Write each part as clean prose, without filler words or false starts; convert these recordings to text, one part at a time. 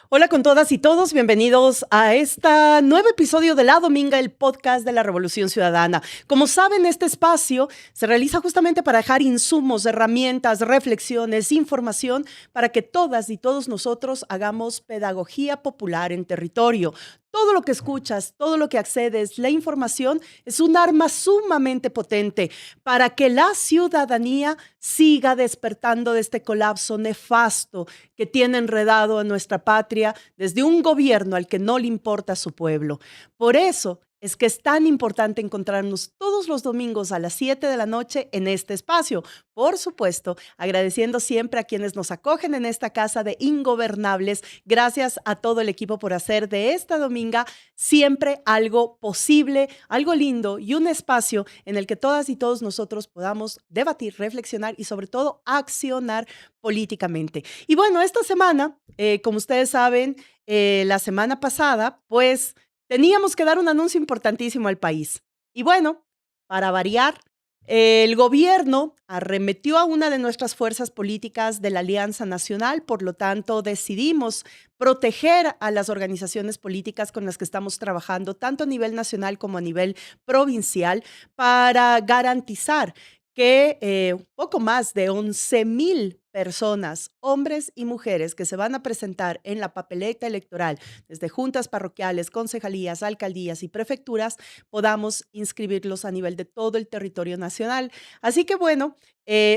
Hola con todas y todos, bienvenidos a este nuevo episodio de La Dominga, el podcast de la Revolución Ciudadana. Como saben, este espacio se realiza justamente para dejar insumos, herramientas, reflexiones, información para que todas y todos nosotros hagamos pedagogía popular en territorio. Todo lo que escuchas, todo lo que accedes, la información es un arma sumamente potente para que la ciudadanía siga despertando de este colapso nefasto que tiene enredado a nuestra patria desde un gobierno al que no le importa su pueblo. Por eso es que es tan importante encontrarnos todos los domingos a las 7 de la noche en este espacio. Por supuesto, agradeciendo siempre a quienes nos acogen en esta casa de ingobernables. Gracias a todo el equipo por hacer de esta dominga siempre algo posible, algo lindo y un espacio en el que todas y todos nosotros podamos debatir, reflexionar y sobre todo accionar políticamente. Y bueno, esta semana, como ustedes saben, la semana pasada, pues teníamos que dar un anuncio importantísimo al país. Y bueno, para variar, el gobierno arremetió a una de nuestras fuerzas políticas de la Alianza Nacional, por lo tanto decidimos proteger a las organizaciones políticas con las que estamos trabajando, tanto a nivel nacional como a nivel provincial, para garantizar que poco más de 11,000 personas, hombres y mujeres, que se van a presentar en la papeleta electoral desde juntas parroquiales, concejalías, alcaldías y prefecturas, podamos inscribirlos a nivel de todo el territorio nacional. Así que bueno,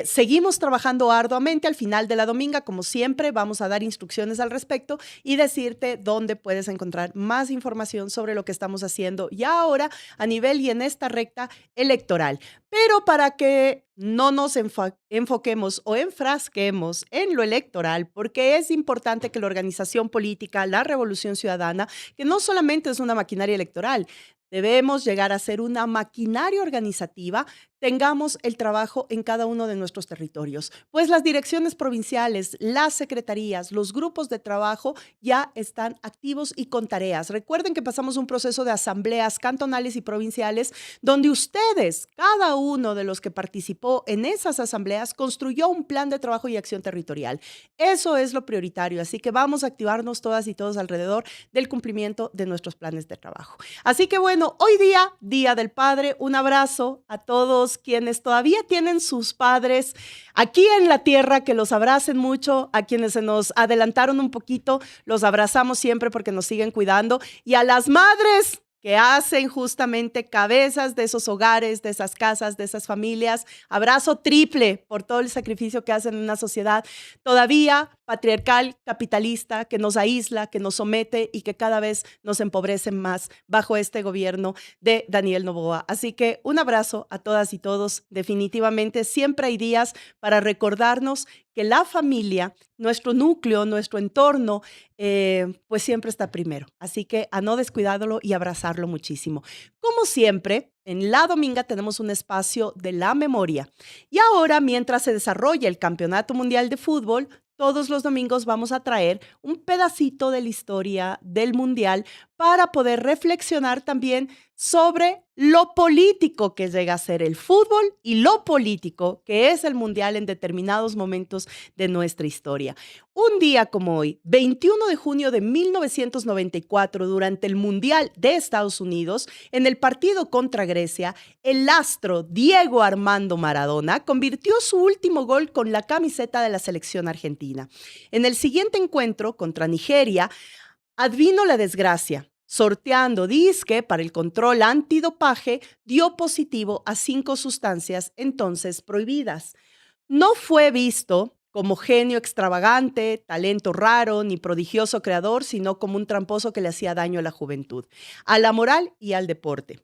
seguimos trabajando arduamente. Al final de la dominga, como siempre, vamos a dar instrucciones al respecto y decirte dónde puedes encontrar más información sobre lo que estamos haciendo ya ahora a nivel y en esta recta electoral. Pero para que no nos enfoquemos o enfrasquemos en lo electoral, porque es importante que la organización política, la Revolución Ciudadana, que no solamente es una maquinaria electoral, debemos llegar a ser una maquinaria organizativa, tengamos el trabajo en cada uno de nuestros territorios. Pues las direcciones provinciales, las secretarías, los grupos de trabajo ya están activos y con tareas. Recuerden que pasamos un proceso de asambleas cantonales y provinciales donde ustedes, cada uno de los que participó en esas asambleas, construyó un plan de trabajo y acción territorial. Eso es lo prioritario, así que vamos a activarnos todas y todos alrededor del cumplimiento de nuestros planes de trabajo. Así que bueno, hoy día, Día del Padre, un abrazo a todos quienes todavía tienen sus padres aquí en la tierra, que los abracen mucho. A quienes se nos adelantaron un poquito, los abrazamos siempre porque nos siguen cuidando. Y a las madres que hacen justamente cabezas de esos hogares, de esas casas, de esas familias, abrazo triple por todo el sacrificio que hacen en una sociedad todavía patriarcal, capitalista, que nos aísla, que nos somete y que cada vez nos empobrece más bajo este gobierno de Daniel Noboa. Así que un abrazo a todas y todos. Definitivamente siempre hay días para recordarnos que la familia, nuestro núcleo, nuestro entorno, pues siempre está primero. Así que a no descuidarlo y abrazarlo muchísimo. Como siempre, en La Dominga tenemos un espacio de la memoria. Y ahora, mientras se desarrolla el Campeonato Mundial de Fútbol, todos los domingos vamos a traer un pedacito de la historia del Mundial para poder reflexionar también sobre lo político que llega a ser el fútbol y lo político que es el Mundial en determinados momentos de nuestra historia. Un día como hoy, 21 de junio de 1994, durante el Mundial de Estados Unidos, en el partido contra Grecia, el astro Diego Armando Maradona convirtió su último gol con la camiseta de la selección argentina. En el siguiente encuentro contra Nigeria, advino la desgracia. Sorteando disque para el control antidopaje, dio positivo a 5 sustancias entonces prohibidas. No fue visto como genio extravagante, talento raro ni prodigioso creador, sino como un tramposo que le hacía daño a la juventud, a la moral y al deporte.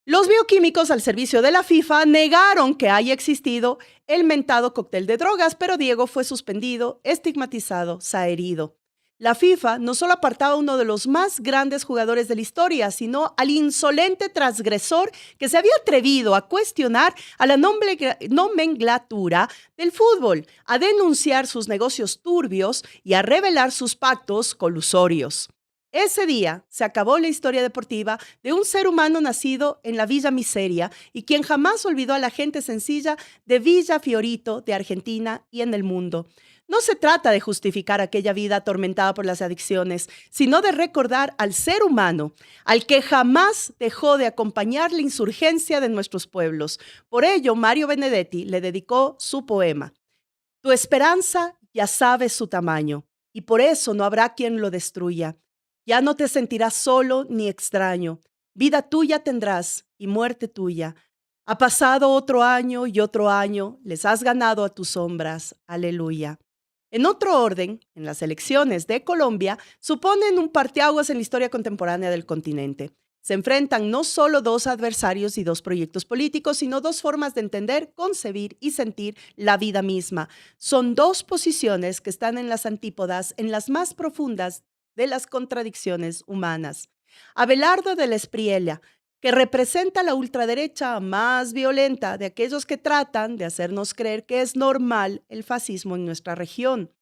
Los bioquímicos al servicio de la FIFA negaron que haya existido el mentado cóctel de drogas, pero Diego fue suspendido, estigmatizado, saherido. La FIFA no solo apartaba a uno de los más grandes jugadores de la historia, sino al insolente transgresor que se había atrevido a cuestionar a la nomenclatura del fútbol, a denunciar sus negocios turbios y a revelar sus pactos colusorios. Ese día se acabó la historia deportiva de un ser humano nacido en la Villa Miseria y quien jamás olvidó a la gente sencilla de Villa Fiorito, de Argentina y en el mundo. No se trata de justificar aquella vida atormentada por las adicciones, sino de recordar al ser humano, al que jamás dejó de acompañar la insurgencia de nuestros pueblos. Por ello, Mario Benedetti le dedicó su poema. Tu esperanza ya sabes su tamaño, y por eso no habrá quien lo destruya. Ya no te sentirás solo ni extraño. Vida tuya tendrás y muerte tuya. Ha pasado otro año y otro año, les has ganado a tus sombras. Aleluya. En otro orden, en las elecciones de Colombia, suponen un parteaguas en la historia contemporánea del continente. Se enfrentan no solo dos adversarios y dos proyectos políticos, sino dos formas de entender, concebir y sentir la vida misma. Son dos posiciones que están en las antípodas, en las más profundas de las contradicciones humanas. Abelardo de la Espriella, que representa la ultraderecha más violenta de aquellos que tratan de hacernos creer que es normal el fascismo en nuestra región.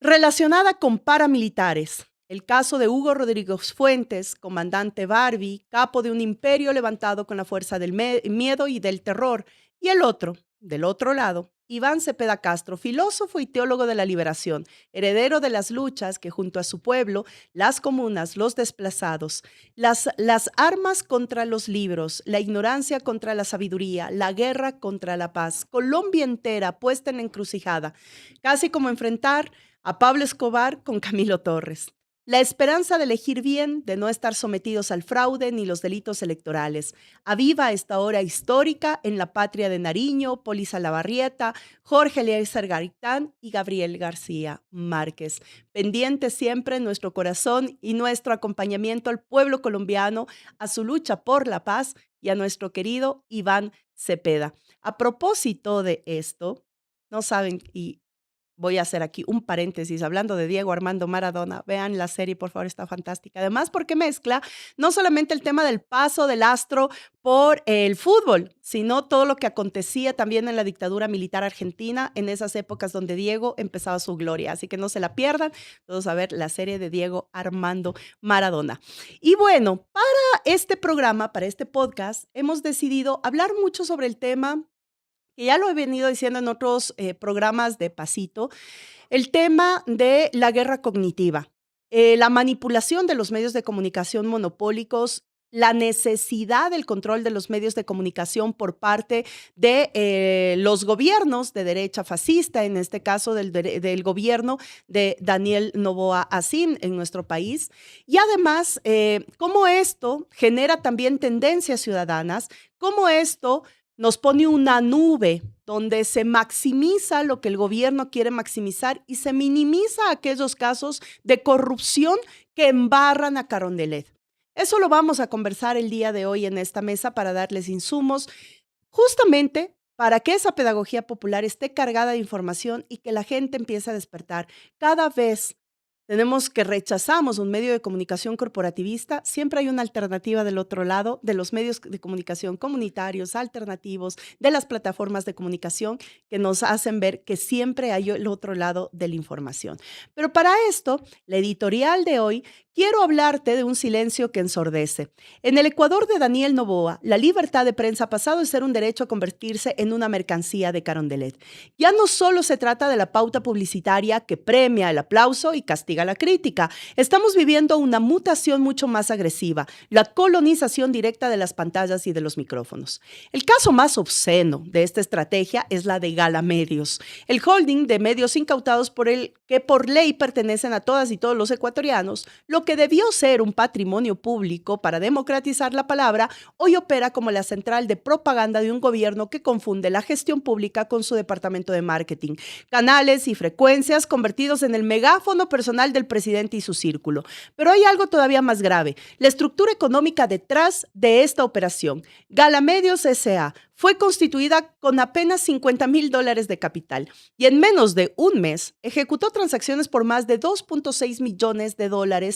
Relacionada con paramilitares, el caso de Hugo Rodríguez Fuentes, comandante Barbie, capo de un imperio levantado con la fuerza del miedo y del terror, y el otro, del otro lado, Iván Cepeda Castro, filósofo y teólogo de la liberación, heredero de las luchas que junto a su pueblo, las comunas, los desplazados, las armas contra los libros, la ignorancia contra la sabiduría, la guerra contra la paz, Colombia entera puesta en la encrucijada, casi como enfrentar a Pablo Escobar con Camilo Torres. La esperanza de elegir bien, de no estar sometidos al fraude ni los delitos electorales. Aviva esta hora histórica en la patria de Nariño, Polisa Lavarrieta, Jorge Eliezer Gaitán y Gabriel García Márquez. Pendiente siempre en nuestro corazón y nuestro acompañamiento al pueblo colombiano, a su lucha por la paz y a nuestro querido Iván Cepeda. A propósito de esto, no saben, y voy a hacer aquí un paréntesis, hablando de Diego Armando Maradona. Vean la serie, por favor, está fantástica. Además, porque mezcla no solamente el tema del paso del astro por el fútbol, sino todo lo que acontecía también en la dictadura militar argentina en esas épocas donde Diego empezaba su gloria. Así que no se la pierdan, todos a ver la serie de Diego Armando Maradona. Y bueno, para este programa, para este podcast, hemos decidido hablar mucho sobre el tema que ya lo he venido diciendo en otros programas de Pasito, el tema de la guerra cognitiva, la manipulación de los medios de comunicación monopólicos, la necesidad del control de los medios de comunicación por parte de los gobiernos de derecha fascista, en este caso del gobierno de Daniel Noboa Asín en nuestro país. Y además, cómo esto genera también tendencias ciudadanas, cómo esto nos pone una nube donde se maximiza lo que el gobierno quiere maximizar y se minimiza aquellos casos de corrupción que embarran a Carondelet. Eso lo vamos a conversar el día de hoy en esta mesa para darles insumos justamente para que esa pedagogía popular esté cargada de información y que la gente empiece a despertar. Cada vez tenemos que rechazamos un medio de comunicación corporativista, siempre hay una alternativa del otro lado, de los medios de comunicación comunitarios, alternativos, de las plataformas de comunicación que nos hacen ver que siempre hay el otro lado de la información. Pero para esto, la editorial de hoy, quiero hablarte de un silencio que ensordece. En el Ecuador de Daniel Noboa, la libertad de prensa ha pasado de ser un derecho a convertirse en una mercancía de Carondelet. Ya no solo se trata de la pauta publicitaria que premia el aplauso y castiga la crítica. Estamos viviendo una mutación mucho más agresiva, la colonización directa de las pantallas y de los micrófonos. El caso más obsceno de esta estrategia es la de Gala Medios, el holding de medios incautados por el que por ley pertenecen a todas y todos los ecuatorianos, lo que debió ser un patrimonio público para democratizar la palabra, hoy opera como la central de propaganda de un gobierno que confunde la gestión pública con su departamento de marketing, canales y frecuencias convertidos en el megáfono personal del presidente y su círculo. Pero hay algo todavía más grave, la estructura económica detrás de esta operación. Gala Medios S.A., fue constituida con apenas $50,000 de capital y en menos de un mes ejecutó transacciones por más de $2.6 millones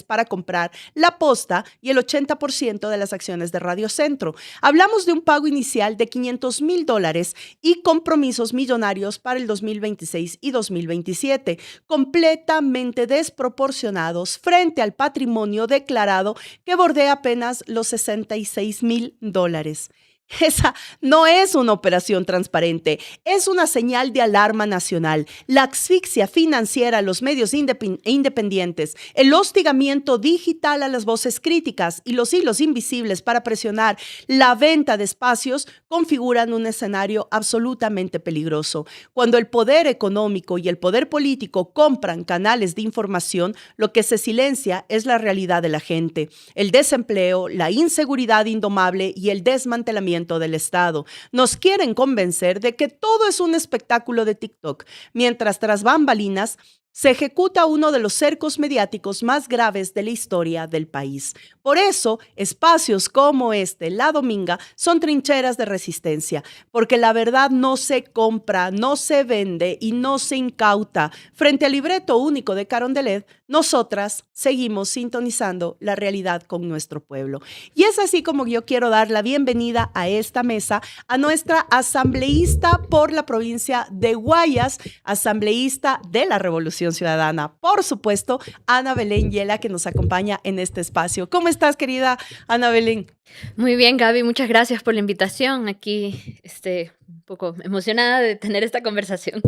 para comprar La Posta y el 80% de las acciones de Radio Centro. Hablamos de un pago inicial de $500,000 y compromisos millonarios para el 2026 y 2027, completamente desproporcionados frente al patrimonio declarado que bordea apenas los $66,000. Esa no es una operación transparente, es una señal de alarma nacional. La asfixia financiera a los medios independientes, el hostigamiento digital a las voces críticas y los hilos invisibles para presionar la venta de espacios configuran un escenario absolutamente peligroso. Cuando el poder económico y el poder político compran canales de información, lo que se silencia es la realidad de la gente, el desempleo, la inseguridad indomable y el desmantelamiento del Estado. Nos quieren convencer de que todo es un espectáculo de TikTok, mientras tras bambalinas se ejecuta uno de los cercos mediáticos más graves de la historia del país. Por eso, espacios como La Dominga, son trincheras de resistencia, porque la verdad no se compra, no se vende y no se incauta. Frente al libreto único de Carondelet, nosotras seguimos sintonizando la realidad con nuestro pueblo. Y es así como yo quiero dar la bienvenida a esta mesa a nuestra asambleísta por la provincia de Guayas, asambleísta de la Revolución Ciudadana, por supuesto, Ana Belén Yela, que nos acompaña en este espacio. ¿Cómo estás, querida Ana Belén? Muy bien, Gaby, muchas gracias por la invitación. Aquí, un poco emocionada de tener esta conversación.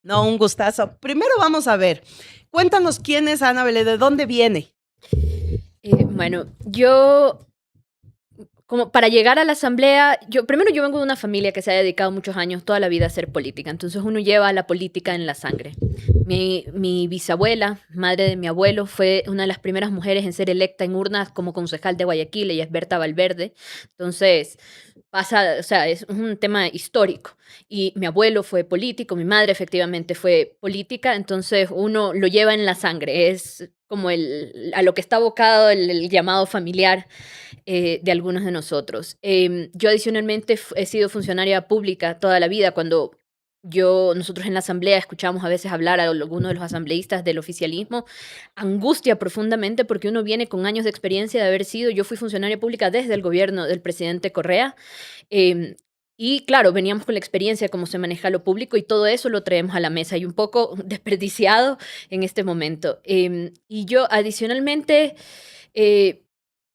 No, un gustazo. Primero vamos a ver, cuéntanos quién es Ana Belén, ¿de dónde viene? Bueno, yo, como para llegar a la asamblea, primero yo vengo de una familia que se ha dedicado muchos años, toda la vida a hacer política, entonces uno lleva la política en la sangre. Mi bisabuela, madre de mi abuelo, fue una de las primeras mujeres en ser electa en urnas como concejal de Guayaquil, ella es Berta Valverde, entonces es un tema histórico. Y mi abuelo fue político, mi madre efectivamente fue política, entonces uno lo lleva en la sangre, es como a lo que está abocado el llamado familiar de algunos de nosotros. Yo adicionalmente he sido funcionaria pública toda la vida. Cuando nosotros en la asamblea escuchamos a veces hablar a algunos de los asambleístas del oficialismo, angustia profundamente porque uno viene con años de experiencia de haber sido, yo fui funcionaria pública desde el gobierno del presidente Correa, y claro, veníamos con la experiencia de cómo se maneja lo público y todo eso lo traemos a la mesa y un poco desperdiciado en este momento. Y yo adicionalmente,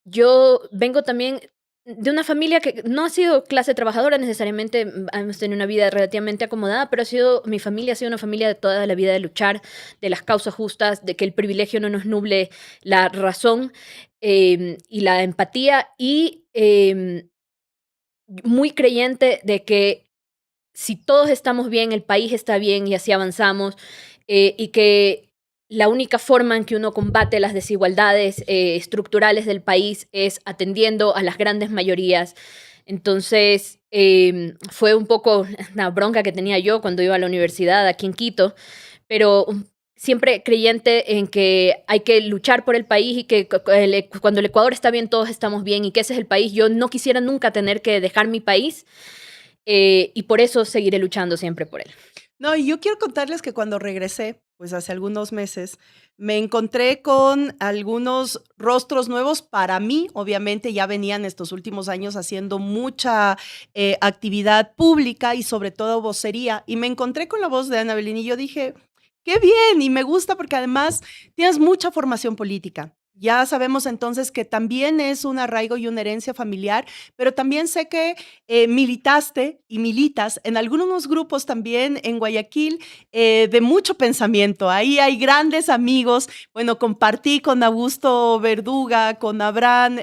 yo vengo también de una familia que no ha sido clase trabajadora necesariamente, hemos tenido una vida relativamente acomodada, pero mi familia ha sido una familia de toda la vida de luchar, de las causas justas, de que el privilegio no nos nuble la razón y la empatía y muy creyente de que si todos estamos bien, el país está bien y así avanzamos, y que la única forma en que uno combate las desigualdades estructurales del país es atendiendo a las grandes mayorías. Entonces, fue un poco una bronca que tenía yo cuando iba a la universidad aquí en Quito, pero siempre creyente en que hay que luchar por el país y que cuando el Ecuador está bien, todos estamos bien y que ese es el país. Yo no quisiera nunca tener que dejar mi país y por eso seguiré luchando siempre por él. No, y yo quiero contarles que cuando regresé, pues hace algunos meses, me encontré con algunos rostros nuevos. Para mí, obviamente, ya venían estos últimos años haciendo mucha actividad pública y sobre todo vocería. Y me encontré con la voz de Ana Belén y yo dije, qué bien, y me gusta porque además tienes mucha formación política. Ya sabemos entonces que también es un arraigo y una herencia familiar, pero también sé que militaste y militas en algunos grupos también en Guayaquil de mucho pensamiento. Ahí hay grandes amigos. Bueno, compartí con Augusto Verduga, con Abraham,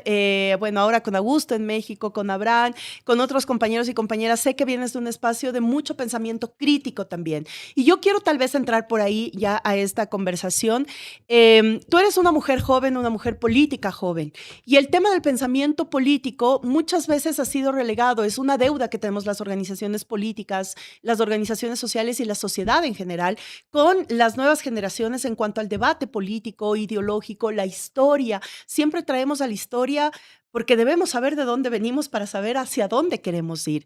ahora con Augusto en México, con Abraham, con otros compañeros y compañeras. Sé que vienes de un espacio de mucho pensamiento crítico también. Y yo quiero tal vez entrar por ahí ya a esta conversación. Tú eres una mujer joven, una mujer política joven. Y el tema del pensamiento político muchas veces ha sido relegado. Es una deuda que tenemos las organizaciones políticas, las organizaciones sociales y la sociedad en general con las nuevas generaciones en cuanto al debate político, ideológico, la historia. Siempre traemos a la historia porque debemos saber de dónde venimos para saber hacia dónde queremos ir.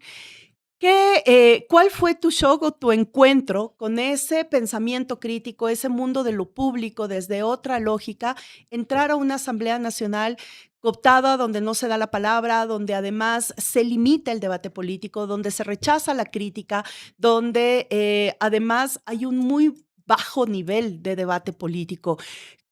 ¿Cuál fue tu shock o tu encuentro con ese pensamiento crítico, ese mundo de lo público desde otra lógica, entrar a una Asamblea Nacional cooptada donde no se da la palabra, donde además se limita el debate político, donde se rechaza la crítica, donde además hay un muy bajo nivel de debate político?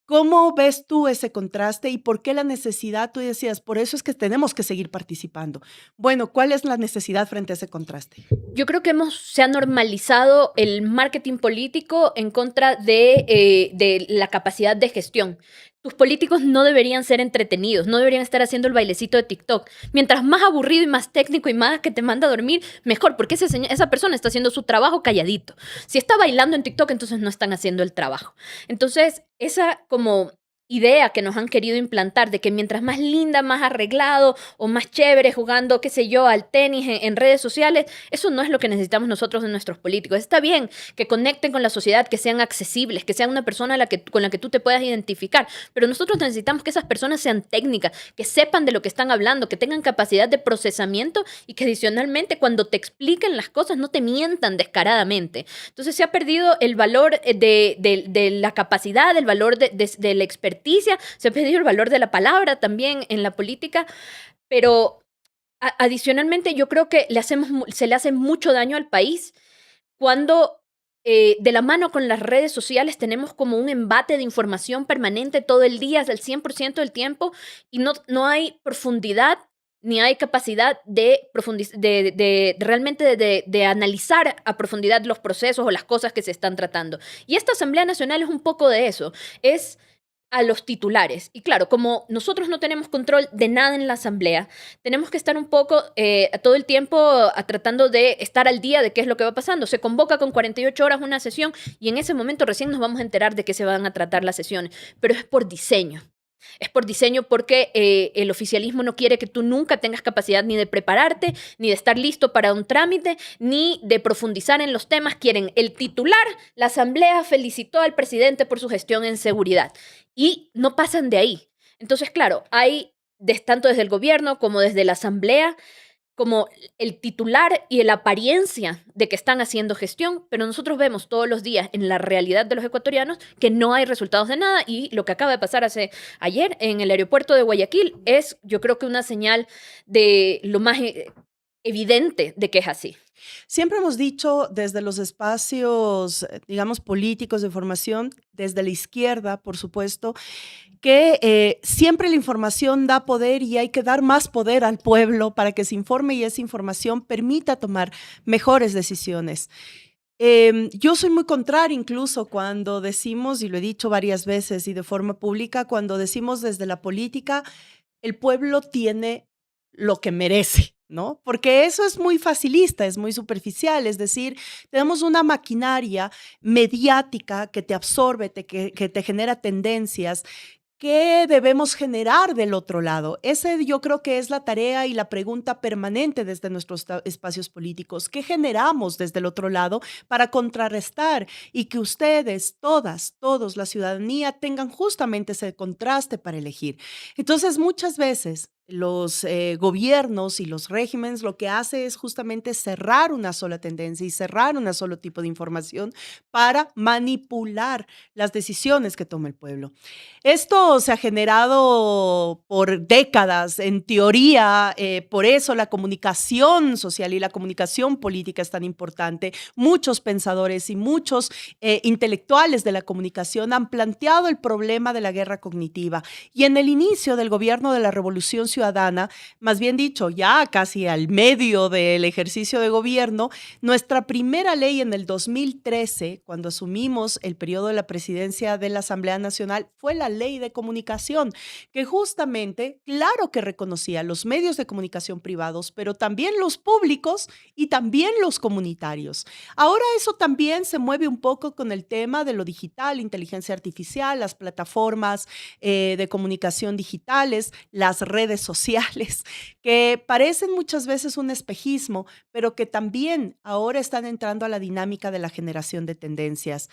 ¿Cómo ves tú ese contraste y por qué la necesidad? Tú decías, por eso es que tenemos que seguir participando. Bueno, ¿cuál es la necesidad frente a ese contraste? Yo creo que se ha normalizado el marketing político en contra de la capacidad de gestión. Tus políticos no deberían ser entretenidos, no deberían estar haciendo el bailecito de TikTok. Mientras más aburrido y más técnico y más que te manda a dormir, mejor, porque esa persona está haciendo su trabajo calladito. Si está bailando en TikTok, entonces no están haciendo el trabajo. Entonces, esa como idea que nos han querido implantar de que mientras más linda, más arreglado o más chévere jugando, qué sé yo, al tenis en redes sociales, eso no es lo que necesitamos nosotros de nuestros políticos. Está bien que conecten con la sociedad, que sean accesibles, que sean una persona con la que tú te puedas identificar, pero nosotros necesitamos que esas personas sean técnicas, que sepan de lo que están hablando, que tengan capacidad de procesamiento y que adicionalmente cuando te expliquen las cosas no te mientan descaradamente. Entonces se ha perdido el valor de la capacidad, el valor de la experticia, se ha perdido el valor de la palabra también en la política, pero adicionalmente yo creo que se le hace mucho daño al país cuando de la mano con las redes sociales tenemos como un embate de información permanente todo el día, el 100% del tiempo, y no hay profundidad ni hay capacidad realmente de analizar a profundidad los procesos o las cosas que se están tratando. Y esta Asamblea Nacional es un poco de eso, es a los titulares. Y claro, como nosotros no tenemos control de nada en la asamblea, tenemos que estar un poco todo el tiempo tratando de estar al día de qué es lo que va pasando. Se convoca con 48 horas una sesión y en ese momento recién nos vamos a enterar de qué se van a tratar las sesiones. Pero es por diseño. Es por diseño porque el oficialismo no quiere que tú nunca tengas capacidad ni de prepararte, ni de estar listo para un trámite, ni de profundizar en los temas. Quieren el titular, la asamblea felicitó al presidente por su gestión en seguridad. Y no pasan de ahí. Entonces, claro, hay tanto desde el gobierno como desde la asamblea como el titular y la apariencia de que están haciendo gestión, pero nosotros vemos todos los días en la realidad de los ecuatorianos que no hay resultados de nada y lo que acaba de pasar ayer en el aeropuerto de Guayaquil es, yo creo que una señal de lo más evidente de que es así. Siempre hemos dicho desde los espacios, digamos, políticos de formación, desde la izquierda, por supuesto, que siempre la información da poder y hay que dar más poder al pueblo para que se informe y esa información permita tomar mejores decisiones. Yo soy muy contraria incluso cuando decimos, y lo he dicho varias veces y de forma pública, cuando decimos desde la política, el pueblo tiene lo que merece, ¿no? Porque eso es muy facilista, es muy superficial, es decir, tenemos una maquinaria mediática que te absorbe, que te genera tendencias. ¿Qué debemos generar del otro lado? Ese yo creo que es la tarea y la pregunta permanente desde nuestros espacios políticos. ¿Qué generamos desde el otro lado para contrarrestar y que ustedes, todos, la ciudadanía, tengan justamente ese contraste para elegir? Entonces, muchas veces los gobiernos y los regímenes lo que hace es justamente cerrar una sola tendencia y cerrar un solo tipo de información para manipular las decisiones que toma el pueblo. Esto se ha generado por décadas, en teoría, por eso la comunicación social y la comunicación política es tan importante. Muchos pensadores y muchos intelectuales de la comunicación han planteado el problema de la guerra cognitiva. Y en el inicio del gobierno de la Revolución Ciudadana, más bien dicho, ya casi al medio del ejercicio de gobierno, nuestra primera ley en el 2013, cuando asumimos el periodo de la presidencia de la Asamblea Nacional, fue la ley de comunicación, que justamente, claro que reconocía los medios de comunicación privados, pero también los públicos y también los comunitarios. Ahora eso también se mueve un poco con el tema de lo digital, inteligencia artificial, las plataformas de comunicación digitales, las redes sociales, que parecen muchas veces un espejismo, pero que también ahora están entrando a la dinámica de la generación de tendencias.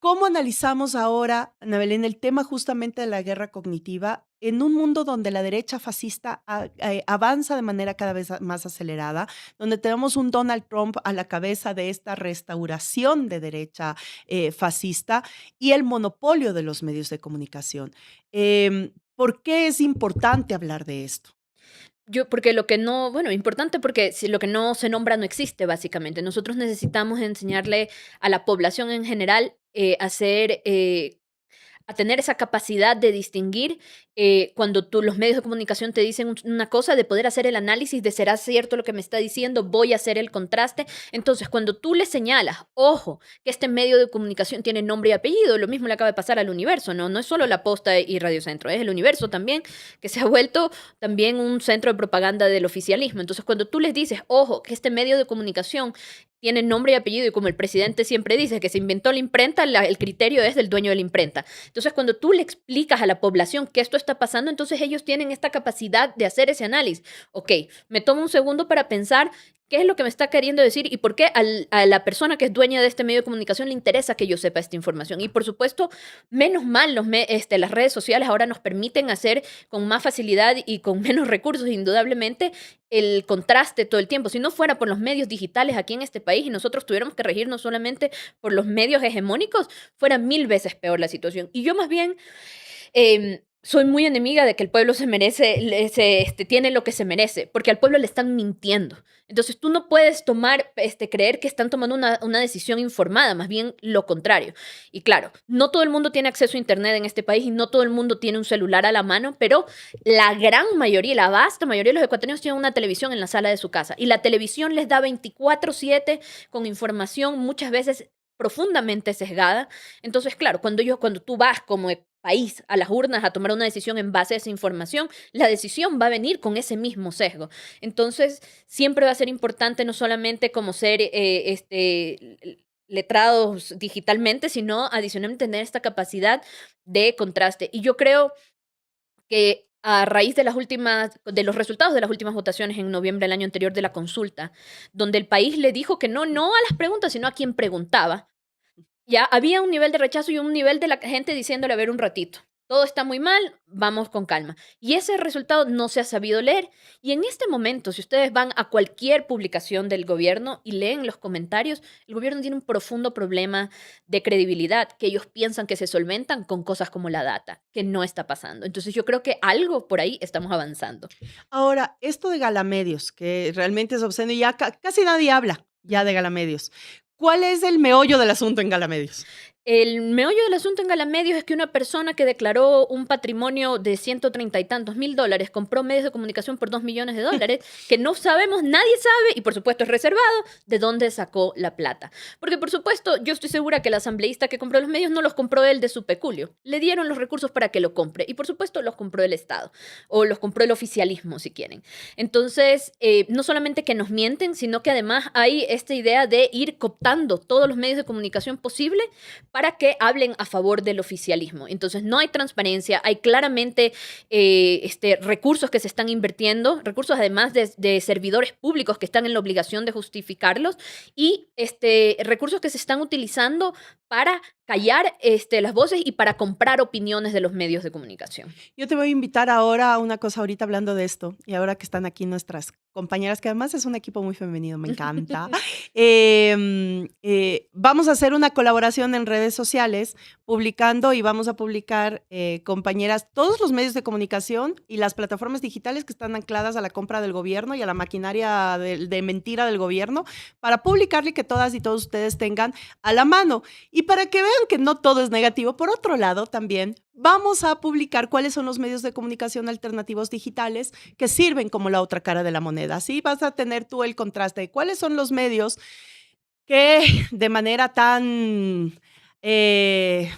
¿Cómo analizamos ahora, Ana Belén, el tema justamente de la guerra cognitiva en un mundo donde la derecha fascista avanza de manera cada vez más acelerada, donde tenemos un Donald Trump a la cabeza de esta restauración de derecha fascista y el monopolio de los medios de comunicación? ¿Por qué es importante hablar de esto? Porque lo que no, bueno, importante porque si lo que no se nombra no existe, básicamente. Nosotros necesitamos enseñarle a la población en general a tener esa capacidad de distinguir cuando los medios de comunicación te dicen una cosa, de poder hacer el análisis de será cierto lo que me está diciendo, voy a hacer el contraste. Entonces, cuando tú le señalas, ojo, que este medio de comunicación tiene nombre y apellido, lo mismo le acaba de pasar al Universo, ¿no? No es solo La Posta y Radio Centro, es el Universo también, que se ha vuelto también un centro de propaganda del oficialismo. Entonces, cuando tú les dices, ojo, que este medio de comunicación tiene nombre y apellido, y como el presidente siempre dice, que se inventó la imprenta, el criterio es del dueño de la imprenta. Entonces, cuando tú le explicas a la población que esto está pasando, entonces ellos tienen esta capacidad de hacer ese análisis. Ok, me tomo un segundo para pensar qué es lo que me está queriendo decir y por qué a la persona que es dueña de este medio de comunicación le interesa que yo sepa esta información. Y por supuesto, menos mal, las redes sociales ahora nos permiten hacer con más facilidad y con menos recursos, indudablemente, el contraste todo el tiempo. Si no fuera por los medios digitales aquí en este país y nosotros tuviéramos que regirnos solamente por los medios hegemónicos, fuera 1000 veces peor la situación. Y yo más bien soy muy enemiga de que el pueblo se merece, tiene lo que se merece, porque al pueblo le están mintiendo. Entonces tú no puedes creer que están tomando una decisión informada, más bien lo contrario. Y claro, no todo el mundo tiene acceso a internet en este país y no todo el mundo tiene un celular a la mano, pero la gran mayoría, la vasta mayoría de los ecuatorianos tienen una televisión en la sala de su casa y la televisión les da 24/7 con información muchas veces profundamente sesgada. Entonces, claro, cuando tú vas como país a las urnas a tomar una decisión en base a esa información, la decisión va a venir con ese mismo sesgo. Entonces, siempre va a ser importante no solamente como ser letrados digitalmente, sino adicionalmente tener esta capacidad de contraste. Y yo creo que a raíz de los resultados de las últimas votaciones en noviembre del año anterior de la consulta, donde el país le dijo que no a las preguntas, sino a quien preguntaba, ya había un nivel de rechazo y un nivel de la gente diciéndole, a ver, un ratito, todo está muy mal, vamos con calma. Y ese resultado no se ha sabido leer. Y en este momento, si ustedes van a cualquier publicación del gobierno y leen los comentarios, el gobierno tiene un profundo problema de credibilidad, que ellos piensan que se solventan con cosas como la data, que no está pasando. Entonces yo creo que algo por ahí estamos avanzando. Ahora, esto de Galamedios, que realmente es obsceno y ya casi nadie habla ya de Galamedios. ¿Cuál es el meollo del asunto en Galamedios? El meollo del asunto en Galamedios es que una persona que declaró un patrimonio de 130 y tantos mil dólares compró medios de comunicación por 2 millones de dólares, que no sabemos, nadie sabe, y por supuesto es reservado, de dónde sacó la plata. Porque por supuesto, yo estoy segura que el asambleísta que compró los medios no los compró él de su peculio. Le dieron los recursos para que lo compre, y por supuesto los compró el Estado, o los compró el oficialismo, si quieren. Entonces, no solamente que nos mienten, sino que además hay esta idea de ir cooptando todos los medios de comunicación posible para que hablen a favor del oficialismo. Entonces, no hay transparencia, hay claramente recursos que se están invirtiendo, recursos además de servidores públicos que están en la obligación de justificarlos y recursos que se están utilizando para callar las voces y para comprar opiniones de los medios de comunicación. Yo te voy a invitar ahora a una cosa ahorita hablando de esto y ahora que están aquí nuestras compañeras, que además es un equipo muy femenino, me encanta. Vamos a hacer una colaboración en redes sociales publicando y vamos a publicar, compañeras, todos los medios de comunicación y las plataformas digitales que están ancladas a la compra del gobierno y a la maquinaria de mentira del gobierno para publicarle que todas y todos ustedes tengan a la mano. Y para que vean que no todo es negativo, por otro lado también vamos a publicar cuáles son los medios de comunicación alternativos digitales que sirven como la otra cara de la moneda. Así vas a tener tú el contraste de cuáles son los medios que de manera tan,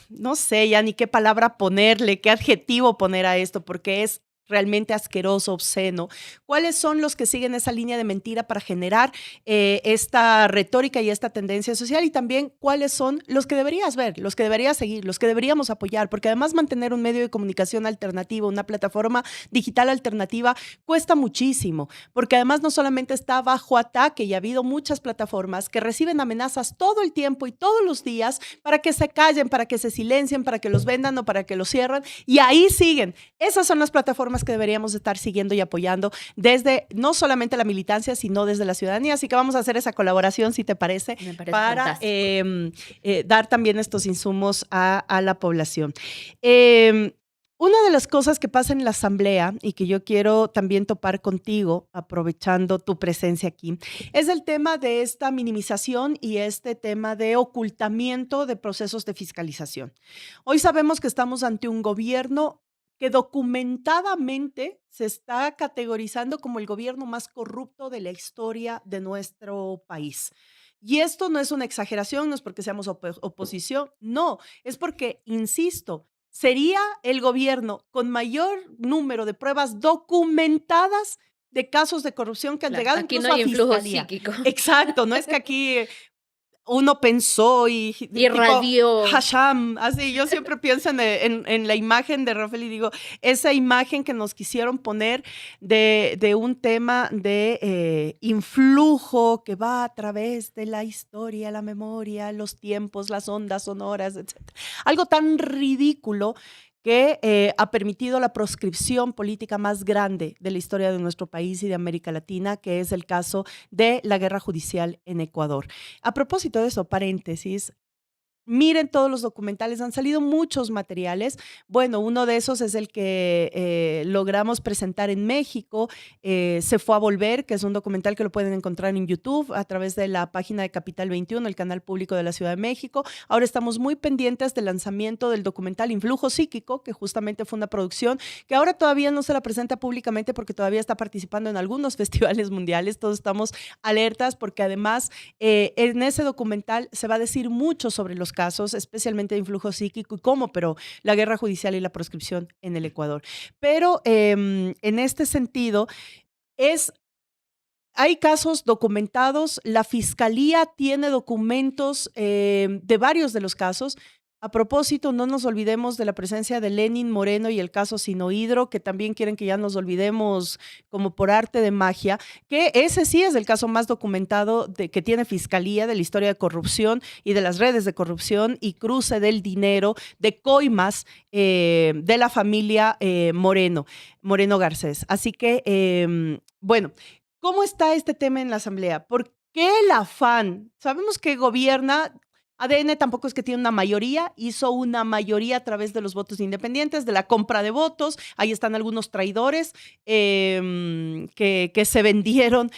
no sé ya ni qué palabra ponerle, qué adjetivo poner a esto, porque es realmente asqueroso, obsceno, cuáles son los que siguen esa línea de mentira para generar esta retórica y esta tendencia social, y también cuáles son los que deberías ver, los que deberías seguir, los que deberíamos apoyar, porque además mantener un medio de comunicación alternativo, una plataforma digital alternativa, cuesta muchísimo, porque además no solamente está bajo ataque, y ha habido muchas plataformas que reciben amenazas todo el tiempo y todos los días para que se callen, para que se silencien, para que los vendan o para que los cierran, y ahí siguen. Esas son las plataformas que deberíamos estar siguiendo y apoyando desde no solamente la militancia, sino desde la ciudadanía. Así que vamos a hacer esa colaboración, si te parece, para dar también estos insumos a la población. Una de las cosas que pasa en la asamblea y que yo quiero también topar contigo, aprovechando tu presencia aquí, es el tema de esta minimización y este tema de ocultamiento de procesos de fiscalización. Hoy sabemos que estamos ante un gobierno que documentadamente se está categorizando como el gobierno más corrupto de la historia de nuestro país. Y esto no es una exageración, no es porque seamos oposición, no, es porque, insisto, sería el gobierno con mayor número de pruebas documentadas de casos de corrupción que han llegado aquí incluso no hay a influjo fiscalía. psíquico. Exacto, no es que aquí uno pensó y irradió. Tipo, Hasham, así yo siempre pienso en la imagen de Rafael y digo, esa imagen que nos quisieron poner de un tema de influjo que va a través de la historia, la memoria, los tiempos, las ondas sonoras, etc. Algo tan ridículo que ha permitido la proscripción política más grande de la historia de nuestro país y de América Latina, que es el caso de la guerra judicial en Ecuador. A propósito de eso, paréntesis, miren todos los documentales, han salido muchos materiales. Bueno, uno de esos es el que logramos presentar en México, Se fue a volver, que es un documental que lo pueden encontrar en YouTube a través de la página de Capital 21, el canal público de la Ciudad de México. Ahora estamos muy pendientes del lanzamiento del documental Influjo Psíquico, que justamente fue una producción que ahora todavía no se la presenta públicamente porque todavía está participando en algunos festivales mundiales. Todos estamos alertas porque además en ese documental se va a decir mucho sobre los casos, especialmente de influjo psíquico y cómo operó la guerra judicial y la proscripción en el Ecuador. Pero en este sentido, hay casos documentados, la fiscalía tiene documentos de varios de los casos. A propósito, no nos olvidemos de la presencia de Lenin Moreno y el caso Sinohidro, que también quieren que ya nos olvidemos como por arte de magia, que ese sí es el caso más documentado que tiene fiscalía de la historia de corrupción y de las redes de corrupción y cruce del dinero de coimas de la familia Moreno Garcés. Así que, bueno, ¿cómo está este tema en la Asamblea? ¿Por qué el afán? Sabemos que gobierna. ADN tampoco es que tiene una mayoría, hizo una mayoría a través de los votos independientes, de la compra de votos. Ahí están algunos traidores que se vendieron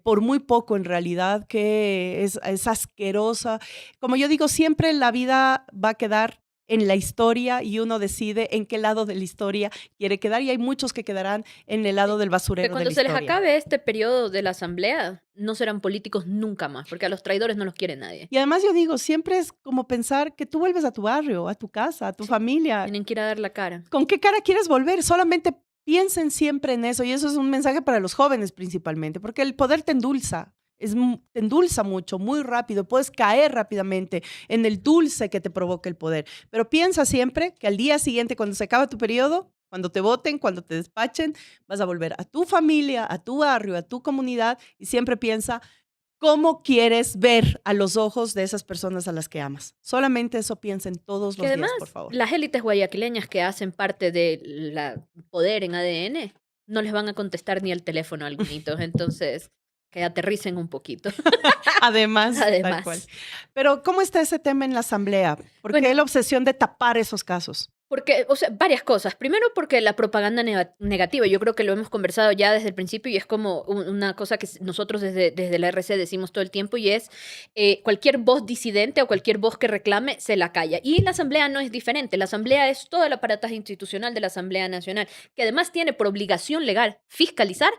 por muy poco en realidad, que es asquerosa. Como yo digo, siempre la vida va a quedar en la historia y uno decide en qué lado de la historia quiere quedar, y hay muchos que quedarán en el lado del basurero Que cuando de la se les historia. acabe este periodo de la asamblea, no serán políticos nunca más, porque a los traidores no los quiere nadie. Y además yo digo, siempre es como pensar que tú vuelves a tu barrio, a tu casa, a tu familia. Tienen que ir a dar la cara. ¿Con qué cara quieres volver? Solamente piensen siempre en eso, y eso es un mensaje para los jóvenes principalmente, porque el poder te endulza. Te endulza mucho, muy rápido, puedes caer rápidamente en el dulce que te provoca el poder. Pero piensa siempre que al día siguiente, cuando se acaba tu periodo, cuando te voten, cuando te despachen, vas a volver a tu familia, a tu barrio, a tu comunidad, y siempre piensa cómo quieres ver a los ojos de esas personas a las que amas. Solamente eso piensen todos los además, días, por favor. Las élites guayaquileñas que hacen parte del poder en ADN no les van a contestar ni al teléfono a algunos, entonces que aterricen un poquito. Además, tal cual. Pero ¿cómo está ese tema en la asamblea? ¿Por qué la obsesión de tapar esos casos? Porque, o sea, varias cosas. Primero, porque la propaganda negativa, yo creo que lo hemos conversado ya desde el principio y es como una cosa que nosotros desde la RC decimos todo el tiempo, y es cualquier voz disidente o cualquier voz que reclame se la calla. Y la Asamblea no es diferente. La Asamblea es todo el aparataje institucional de la Asamblea Nacional, que además tiene por obligación legal fiscalizar.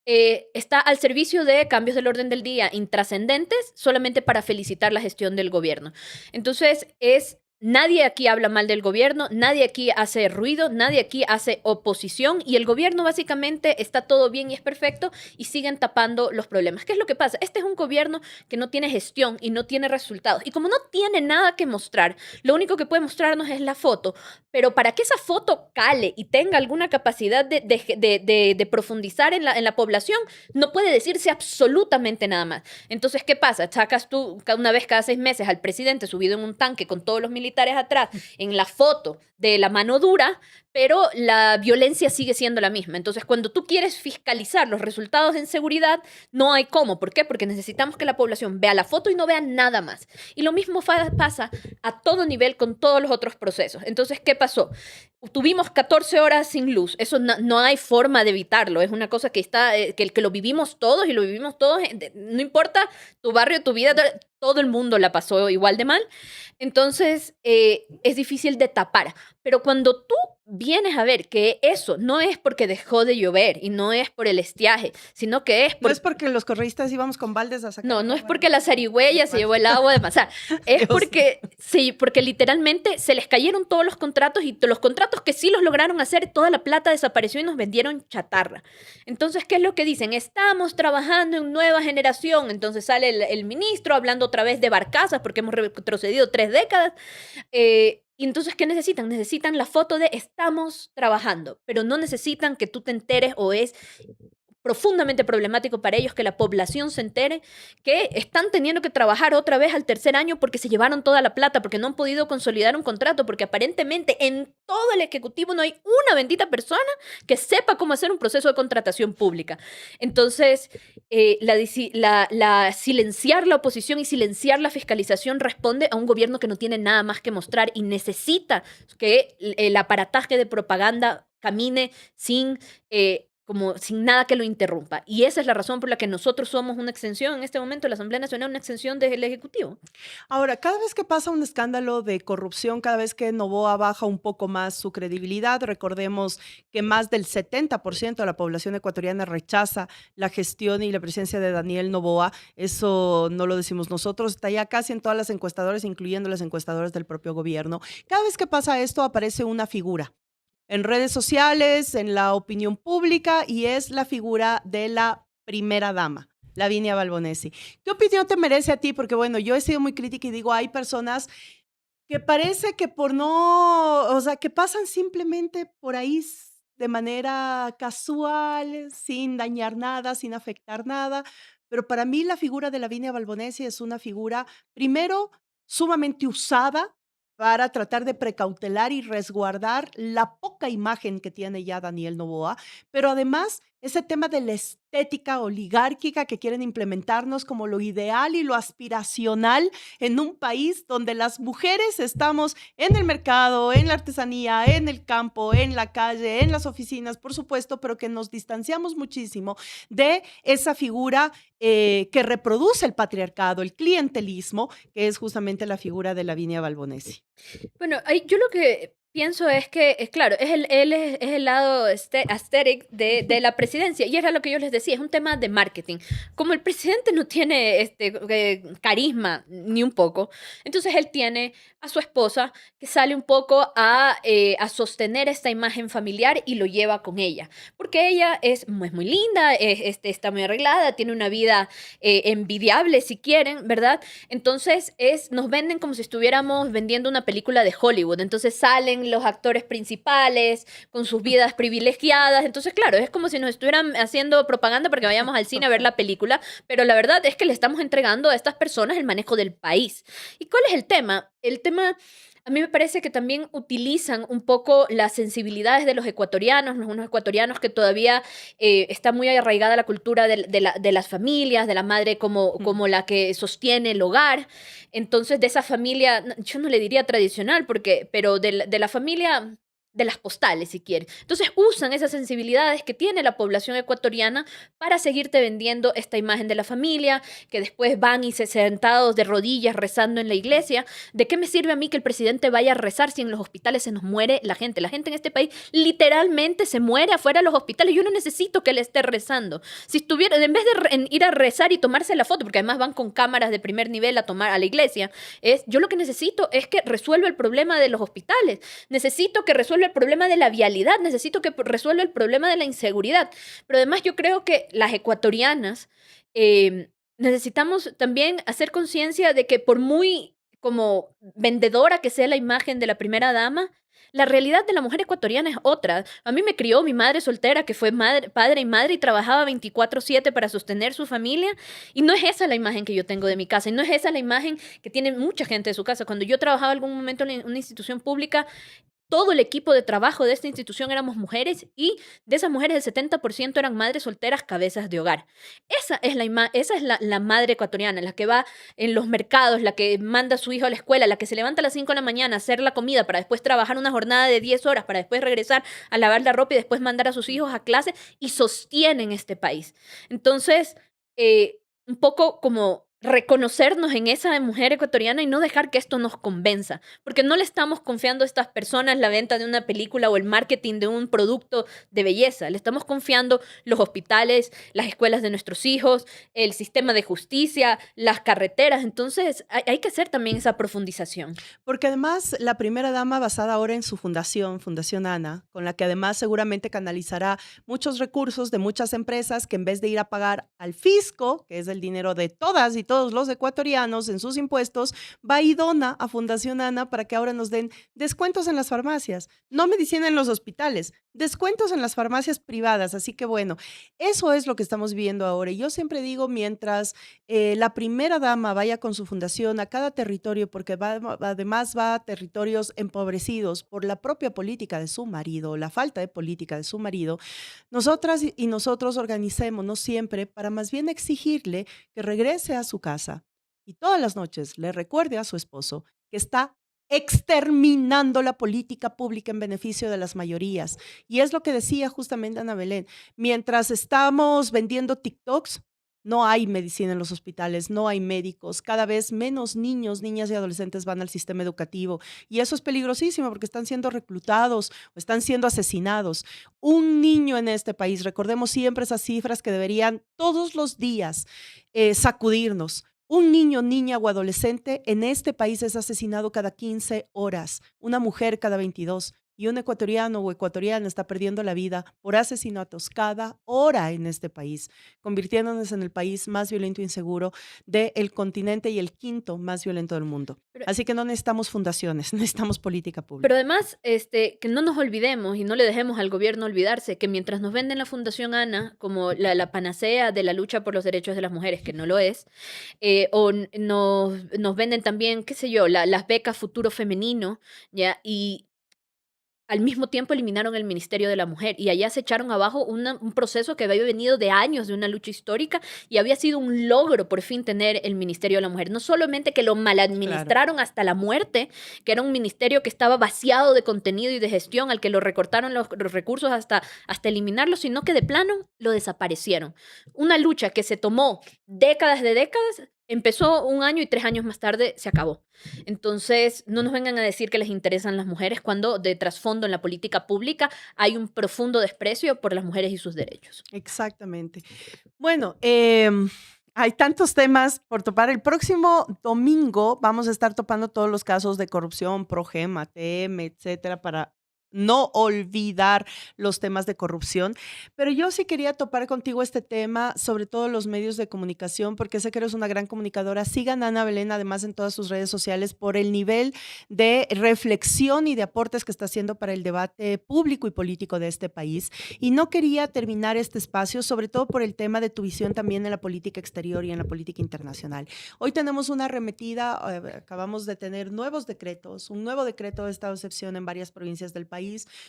Está al servicio de cambios del orden del día intrascendentes solamente para felicitar la gestión del gobierno. Entonces, es nadie aquí habla mal del gobierno, nadie aquí hace ruido, nadie aquí hace oposición y el gobierno básicamente está todo bien y es perfecto y siguen tapando los problemas. ¿Qué es lo que pasa? Este es un gobierno que no tiene gestión y no tiene resultados. Y como no tiene nada que mostrar, lo único que puede mostrarnos es la foto. Pero para que esa foto cale y tenga alguna capacidad de profundizar en la población, no puede decirse absolutamente nada más. Entonces, ¿qué pasa? Sacas tú una vez cada 6 meses al presidente subido en un tanque con todos los militares atrás en la foto de la mano dura, pero la violencia sigue siendo la misma. Entonces, cuando tú quieres fiscalizar los resultados en seguridad, no hay cómo. ¿Por qué? Porque necesitamos que la población vea la foto y no vea nada más. Y lo mismo pasa a todo nivel con todos los otros procesos. Entonces, ¿qué pasó? Tuvimos 14 horas sin luz. Eso no hay forma de evitarlo. Es una cosa que está, que lo vivimos todos y lo vivimos todos. No importa tu barrio, tu vida, todo el mundo la pasó igual de mal. Entonces, es difícil de tapar. Pero cuando tú vienes a ver que eso no es porque dejó de llover y no es por el estiaje, sino que es No es porque los correístas íbamos con baldes a sacar. No es porque la zarigüeya se llevó el agua de Mazar. Es porque, sí, porque literalmente se les cayeron todos los contratos y los contratos que sí los lograron hacer, toda la plata desapareció y nos vendieron chatarra. Entonces, ¿qué es lo que dicen? Estamos trabajando en nueva generación. Entonces sale el ministro hablando otra vez de barcazas porque hemos retrocedido 3 décadas. Y entonces, ¿qué necesitan? Necesitan la foto de estamos trabajando, pero no necesitan que tú te enteres o es profundamente problemático para ellos que la población se entere que están teniendo que trabajar otra vez al tercer año porque se llevaron toda la plata, porque no han podido consolidar un contrato, porque aparentemente en todo el Ejecutivo no hay una bendita persona que sepa cómo hacer un proceso de contratación pública. Entonces, silenciar la oposición y silenciar la fiscalización responde a un gobierno que no tiene nada más que mostrar y necesita que el aparataje de propaganda camine como sin nada que lo interrumpa. Y esa es la razón por la que nosotros somos una extensión en este momento, la Asamblea Nacional, una extensión del Ejecutivo. Ahora, cada vez que pasa un escándalo de corrupción, cada vez que Noboa baja un poco más su credibilidad, recordemos que más del 70% de la población ecuatoriana rechaza la gestión y la presencia de Daniel Noboa. Eso no lo decimos nosotros, está ya casi en todas las encuestadoras, incluyendo las encuestadoras del propio gobierno. Cada vez que pasa esto, aparece una figura en redes sociales, en la opinión pública, y es la figura de la primera dama, Lavinia Balbonesi. ¿Qué opinión te merece a ti? Porque bueno, yo he sido muy crítica y digo, hay personas que parece que que pasan simplemente por ahí de manera casual, sin dañar nada, sin afectar nada, pero para mí la figura de Lavinia Balbonesi es una figura, primero, sumamente usada para tratar de precautelar y resguardar la poca imagen que tiene ya Daniel Noboa, pero además ese tema de la estética oligárquica que quieren implementarnos como lo ideal y lo aspiracional en un país donde las mujeres estamos en el mercado, en la artesanía, en el campo, en la calle, en las oficinas, por supuesto, pero que nos distanciamos muchísimo de esa figura que reproduce el patriarcado, el clientelismo, que es justamente la figura de Lavinia Balbonesi. Bueno, yo lo que pienso es que, claro, es el lado aesthetic de la presidencia. Y era lo que yo les decía, es un tema de marketing. Como el presidente no tiene carisma ni un poco, entonces él tiene a su esposa que sale un poco a sostener esta imagen familiar y lo lleva con ella. Porque ella es muy linda, está muy arreglada, tiene una vida envidiable si quieren, ¿verdad? Entonces nos venden como si estuviéramos vendiendo una película de Hollywood. Entonces salen los actores principales con sus vidas privilegiadas. Entonces, claro, es como si nos estuvieran haciendo propaganda para que vayamos al cine a ver la película, pero la verdad es que le estamos entregando a estas personas el manejo del país. ¿Y cuál es el tema? El tema, a mí me parece que también utilizan un poco las sensibilidades de los ecuatorianos, unos ecuatorianos que todavía está muy arraigada la cultura de las familias, de la madre como la que sostiene el hogar. Entonces, de esa familia, yo no le diría tradicional, pero de la familia de las postales, si quieres. Entonces usan esas sensibilidades que tiene la población ecuatoriana para seguirte vendiendo esta imagen de la familia, que después van y se sentados de rodillas rezando en la iglesia. ¿De qué me sirve a mí que el presidente vaya a rezar si en los hospitales se nos muere la gente? La gente en este país literalmente se muere afuera de los hospitales. Yo no necesito que le esté rezando. Si estuviera, en vez de ir a rezar y tomarse la foto, porque además van con cámaras de primer nivel a tomar a la iglesia, yo lo que necesito es que resuelva el problema de los hospitales. Necesito que resuelva el problema de la vialidad, necesito que resuelva el problema de la inseguridad. Pero además yo creo que las ecuatorianas necesitamos también hacer conciencia de que por muy como vendedora que sea la imagen de la primera dama, la realidad de la mujer ecuatoriana es otra. A mí me crió mi madre soltera, que fue madre, padre y madre, y trabajaba 24/7 para sostener su familia. Y no es esa la imagen que yo tengo de mi casa, y no es esa la imagen que tiene mucha gente de su casa. Cuando yo trabajaba algún momento en una institución pública, todo el equipo de trabajo de esta institución éramos mujeres y de esas mujeres el 70% eran madres solteras, cabezas de hogar. Esa es la madre ecuatoriana, la que va en los mercados, la que manda a su hijo a la escuela, la que se levanta a las 5 de la mañana a hacer la comida para después trabajar una jornada de 10 horas, para después regresar a lavar la ropa y después mandar a sus hijos a clase y sostienen este país. Entonces, un poco como reconocernos en esa mujer ecuatoriana y no dejar que esto nos convenza, porque no le estamos confiando a estas personas la venta de una película o el marketing de un producto de belleza, le estamos confiando los hospitales, las escuelas de nuestros hijos, el sistema de justicia, las carreteras. Entonces hay que hacer también esa profundización. Porque además la primera dama, basada ahora en su fundación, Fundación Ana, con la que además seguramente canalizará muchos recursos de muchas empresas que en vez de ir a pagar al fisco, que es el dinero de todas y todos los ecuatorianos en sus impuestos, va y dona a Fundación Ana para que ahora nos den descuentos en las farmacias, no medicina en los hospitales, descuentos en las farmacias privadas. Así que bueno, eso es lo que estamos viendo ahora. Y yo siempre digo, mientras la primera dama vaya con su fundación a cada territorio, porque además va a territorios empobrecidos por la propia política de su marido, la falta de política de su marido, nosotras y nosotros organicémonos siempre para más bien exigirle que regrese a su casa y todas las noches le recuerde a su esposo que está exterminando la política pública en beneficio de las mayorías. Y es lo que decía justamente Ana Belén, mientras estamos vendiendo TikToks, no hay medicina en los hospitales, no hay médicos, cada vez menos niños, niñas y adolescentes van al sistema educativo y eso es peligrosísimo porque están siendo reclutados o están siendo asesinados. Un niño en este país, recordemos siempre esas cifras que deberían todos los días sacudirnos. Un niño, niña o adolescente en este país es asesinado cada 15 horas, una mujer cada 22. Y un ecuatoriano o ecuatoriana está perdiendo la vida por asesinatos cada hora en este país, convirtiéndonos en el país más violento e inseguro del continente y el quinto más violento del mundo. Pero, Así que no necesitamos fundaciones, necesitamos política pública. pero además, que no nos olvidemos y no le dejemos al gobierno olvidarse que mientras nos venden la Fundación Ana como la panacea de la lucha por los derechos de las mujeres, que no lo es, nos venden también, qué sé yo, las becas Futuro Femenino, ¿ya? Y al mismo tiempo eliminaron el Ministerio de la Mujer y allá se echaron abajo un proceso que había venido de años de una lucha histórica y había sido un logro por fin tener el Ministerio de la Mujer. No solamente que lo maladministraron hasta la muerte, que era un ministerio que estaba vaciado de contenido y de gestión, al que lo recortaron los recursos hasta eliminarlo, sino que de plano lo desaparecieron. Una lucha que se tomó décadas de décadas. Empezó 1 año y 3 años más tarde se acabó. Entonces, no nos vengan a decir que les interesan las mujeres cuando de trasfondo en la política pública hay un profundo desprecio por las mujeres y sus derechos. Exactamente. Bueno, hay tantos temas por topar. El próximo domingo vamos a estar topando todos los casos de corrupción, Progem, ATM, etcétera, para no olvidar los temas de corrupción. Pero yo sí quería topar contigo este tema, sobre todo los medios de comunicación, porque sé que eres una gran comunicadora. Sigan a Ana Belén, además, en todas sus redes sociales, por el nivel de reflexión y de aportes que está haciendo para el debate público y político de este país. Y no quería terminar este espacio, sobre todo por el tema de tu visión también en la política exterior y en la política internacional. Hoy tenemos una arremetida, acabamos de tener nuevos decretos, un nuevo decreto de estado de excepción en varias provincias del país,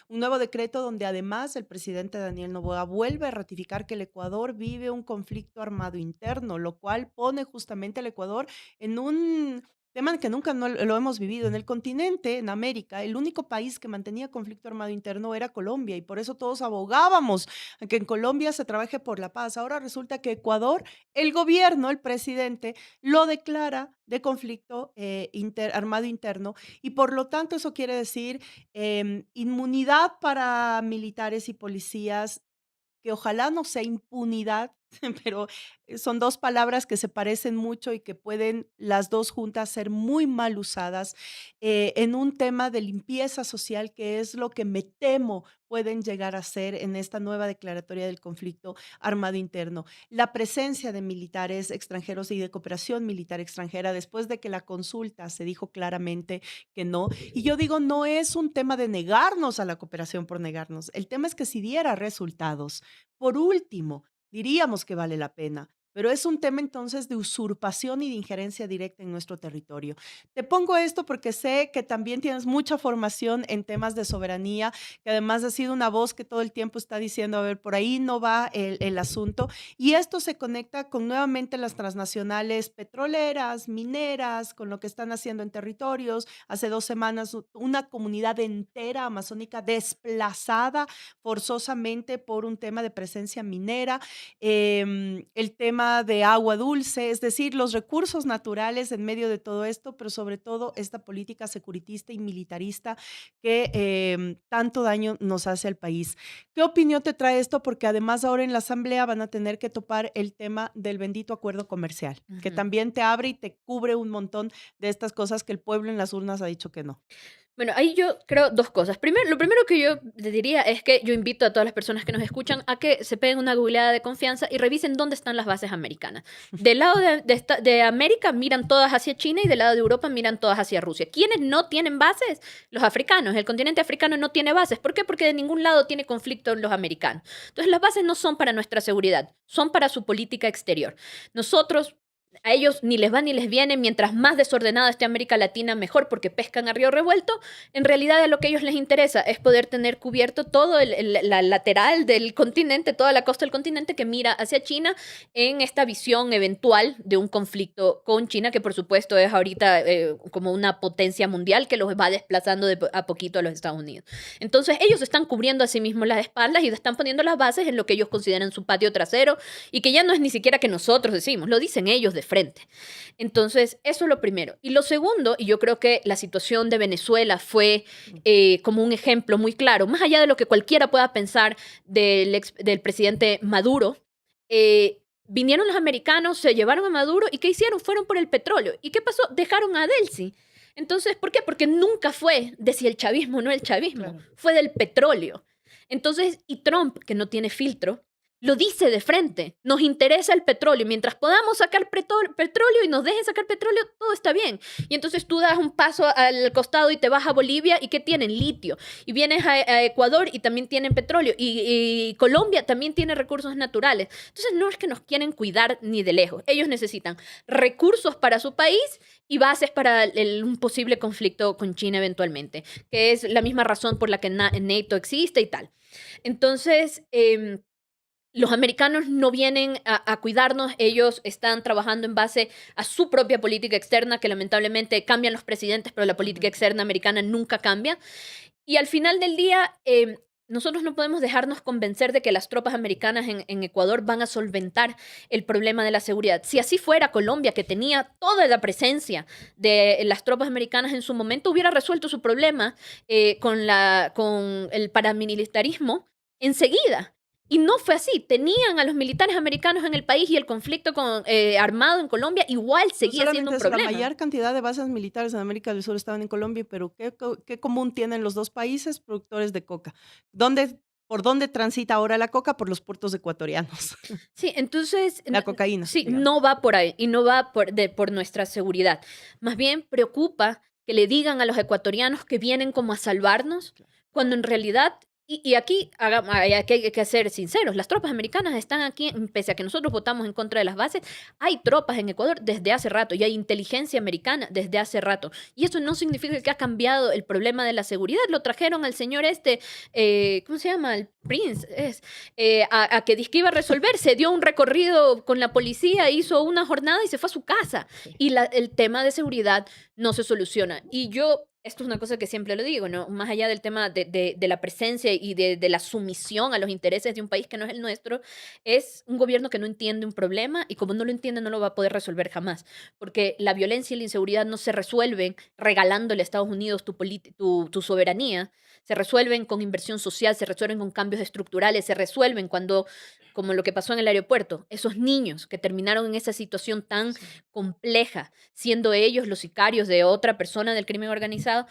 un nuevo decreto donde además el presidente Daniel Noboa vuelve a ratificar que el Ecuador vive un conflicto armado interno, lo cual pone justamente al Ecuador en un tema que nunca no lo hemos vivido. En el continente, en América, el único país que mantenía conflicto armado interno era Colombia, y por eso todos abogábamos a que en Colombia se trabaje por la paz. Ahora resulta que Ecuador, el gobierno, el presidente, lo declara de conflicto armado interno, y por lo tanto eso quiere decir inmunidad para militares y policías, que ojalá no sea impunidad, pero son dos palabras que se parecen mucho y que pueden las dos juntas ser muy mal usadas en un tema de limpieza social, que es lo que me temo pueden llegar a ser en esta nueva declaratoria del conflicto armado interno. La presencia de militares extranjeros y de cooperación militar extranjera, después de que la consulta se dijo claramente que no. Y yo digo, no es un tema de negarnos a la cooperación por negarnos. El tema es que si diera resultados, por último, diríamos que vale la pena, pero es un tema entonces de usurpación y de injerencia directa en nuestro territorio. Te pongo esto porque sé que también tienes mucha formación en temas de soberanía, que además has sido una voz que todo el tiempo está diciendo, a ver, por ahí no va el asunto, y esto se conecta con nuevamente las transnacionales petroleras, mineras, con lo que están haciendo en territorios. Hace 2 semanas una comunidad entera amazónica desplazada forzosamente por un tema de presencia minera, el tema de agua dulce, es decir, los recursos naturales en medio de todo esto, pero sobre todo esta política securitista y militarista que tanto daño nos hace al país. ¿Qué opinión te trae esto? Porque además ahora en la Asamblea van a tener que topar el tema del bendito acuerdo comercial, que también te abre y te cubre un montón de estas cosas que el pueblo en las urnas ha dicho que no. Bueno, ahí yo creo dos cosas. Primero, lo primero que yo le diría es que yo invito a todas las personas que nos escuchan a que se peguen una googleada de confianza y revisen dónde están las bases americanas. Del lado de América miran todas hacia China, y del lado de Europa miran todas hacia Rusia. ¿Quiénes no tienen bases? Los africanos. El continente africano no tiene bases. ¿Por qué? Porque de ningún lado tiene conflicto los americanos. Entonces las bases no son para nuestra seguridad, son para su política exterior. Nosotros... A ellos ni les va ni les viene, mientras más desordenada esté América Latina, mejor, porque pescan a río revuelto. En realidad, a lo que a ellos les interesa es poder tener cubierto todo la lateral del continente, toda la costa del continente que mira hacia China, en esta visión eventual de un conflicto con China, que por supuesto es ahorita como una potencia mundial que los va desplazando a poquito a los Estados Unidos. Entonces, ellos están cubriendo a sí mismos las espaldas y están poniendo las bases en lo que ellos consideran su patio trasero, y que ya no es ni siquiera que nosotros decimos, lo dicen ellos de frente. Entonces, eso es lo primero. Y lo segundo, y yo creo que la situación de Venezuela fue como un ejemplo muy claro, más allá de lo que cualquiera pueda pensar del presidente Maduro, vinieron los americanos, se llevaron a Maduro, y ¿qué hicieron? Fueron por el petróleo. ¿Y qué pasó? Dejaron a Delcy. Entonces, ¿por qué? Porque nunca fue de si el chavismo o no el chavismo, claro, fue del petróleo. Entonces, y Trump, que no tiene filtro, lo dice de frente: nos interesa el petróleo, mientras podamos sacar petróleo y nos dejen sacar petróleo, todo está bien. Y entonces tú das un paso al costado y te vas a Bolivia, y ¿qué tienen? Litio. Y vienes a Ecuador y también tienen petróleo, y Colombia también tiene recursos naturales. Entonces no es que nos quieren cuidar ni de lejos, ellos necesitan recursos para su país y bases para un posible conflicto con China eventualmente, que es la misma razón por la que NATO existe y tal. Entonces, los americanos no vienen a cuidarnos, ellos están trabajando en base a su propia política externa, que lamentablemente cambian los presidentes, pero la política externa americana nunca cambia. Y al final del día, nosotros no podemos dejarnos convencer de que las tropas americanas en Ecuador van a solventar el problema de la seguridad. Si así fuera, Colombia, que tenía toda la presencia de las tropas americanas en su momento, hubiera resuelto su problema con el paramilitarismo enseguida. Y no fue así. Tenían a los militares americanos en el país, y el conflicto armado en Colombia igual seguía siendo un problema. La mayor cantidad de bases militares en América del Sur estaban en Colombia, pero ¿qué común tienen los dos países? Productores de coca. ¿Por dónde transita ahora la coca? Por los puertos ecuatorianos. Sí, entonces... La cocaína. Sí, digamos. No va por ahí, y no va por nuestra seguridad. Más bien preocupa que le digan a los ecuatorianos que vienen como a salvarnos, cuando en realidad Y aquí hay que ser sinceros, las tropas americanas están aquí, pese a que nosotros votamos en contra de las bases, hay tropas en Ecuador desde hace rato y hay inteligencia americana desde hace rato. Y eso no significa que ha cambiado el problema de la seguridad. Lo trajeron al señor ¿cómo se llama? El Prince, a que dizque iba a resolver, se dio un recorrido con la policía, hizo una jornada y se fue a su casa. Y el tema de seguridad no se soluciona. Y esto es una cosa que siempre lo digo, ¿no? Más allá del tema de la presencia y de la sumisión a los intereses de un país que no es el nuestro, es un gobierno que no entiende un problema y como no lo entiende no lo va a poder resolver jamás. Porque la violencia y la inseguridad no se resuelven regalándole a Estados Unidos tu soberanía, se resuelven con inversión social, se resuelven con cambios estructurales, se resuelven cuando, como lo que pasó en el aeropuerto, esos niños que terminaron en esa situación tan compleja, siendo ellos los sicarios de otra persona del crimen organizado,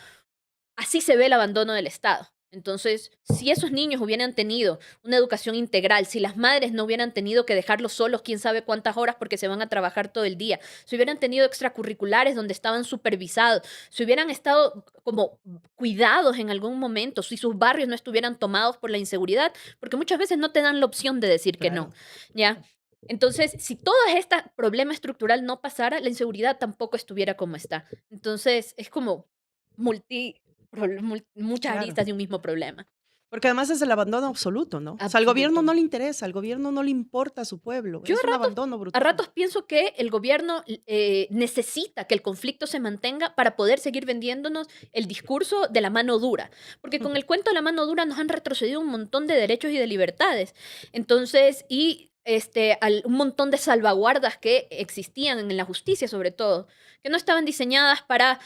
así se ve el abandono del Estado. Entonces, si esos niños hubieran tenido una educación integral, si las madres no hubieran tenido que dejarlos solos quién sabe cuántas horas porque se van a trabajar todo el día, si hubieran tenido extracurriculares donde estaban supervisados, si hubieran estado como cuidados en algún momento, si sus barrios no estuvieran tomados por la inseguridad, porque muchas veces no te dan la opción de decir que no, ¿ya? Entonces, si todo este problema estructural no pasara, la inseguridad tampoco estuviera como está. Entonces, es como muchas Claro. aristas de un mismo problema. Porque además es el abandono absoluto, ¿no? O sea, al gobierno no le interesa, al gobierno no le importa a su pueblo. Yo Es un abandono a brutal. ratos pienso que el gobierno necesita que el conflicto se mantenga para poder seguir vendiéndonos el discurso de la mano dura. Porque con el cuento de la mano dura nos han retrocedido un montón de derechos y de libertades. Entonces, un montón de salvaguardas que existían en la justicia, sobre todo, que no estaban diseñadas para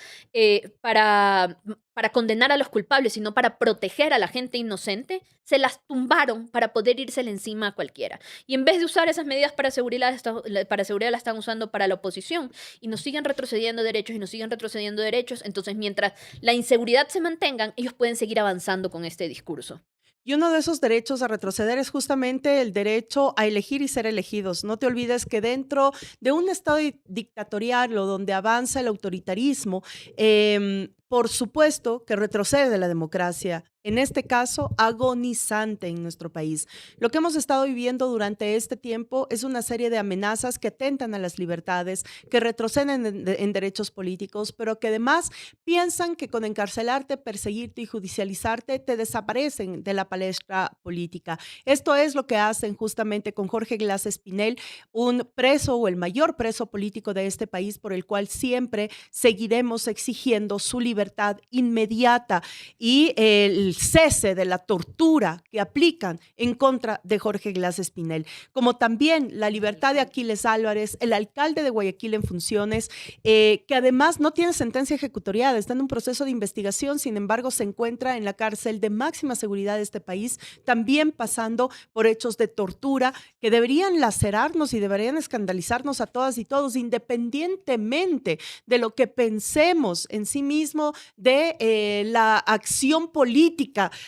condenar a los culpables, sino para proteger a la gente inocente, se las tumbaron para poder írsele encima a cualquiera. Y en vez de usar esas medidas para seguridad, la están usando para la oposición. Y nos siguen retrocediendo derechos y nos siguen retrocediendo derechos. Entonces, mientras la inseguridad se mantengan, ellos pueden seguir avanzando con este discurso. Y uno de esos derechos a retroceder es justamente el derecho a elegir y ser elegidos. No te olvides que dentro de un estado dictatorial o donde avanza el autoritarismo, por supuesto que retrocede la democracia, en este caso agonizante en nuestro país. Lo que hemos estado viviendo durante este tiempo es una serie de amenazas que atentan a las libertades, que retroceden en derechos políticos, pero que además piensan que con encarcelarte, perseguirte y judicializarte te desaparecen de la palestra política. Esto es lo que hacen justamente con Jorge Glass Espinel, un preso o el mayor preso político de este país, por el cual siempre seguiremos exigiendo su libertad inmediata y el cese de la tortura que aplican en contra de Jorge Glass Espinel, como también la libertad de Aquiles Álvarez, el alcalde de Guayaquil en funciones, que además no tiene sentencia ejecutoriada, está en un proceso de investigación, sin embargo se encuentra en la cárcel de máxima seguridad de este país, también pasando por hechos de tortura que deberían lacerarnos y deberían escandalizarnos a todas y todos, independientemente de lo que pensemos en sí mismo de la acción política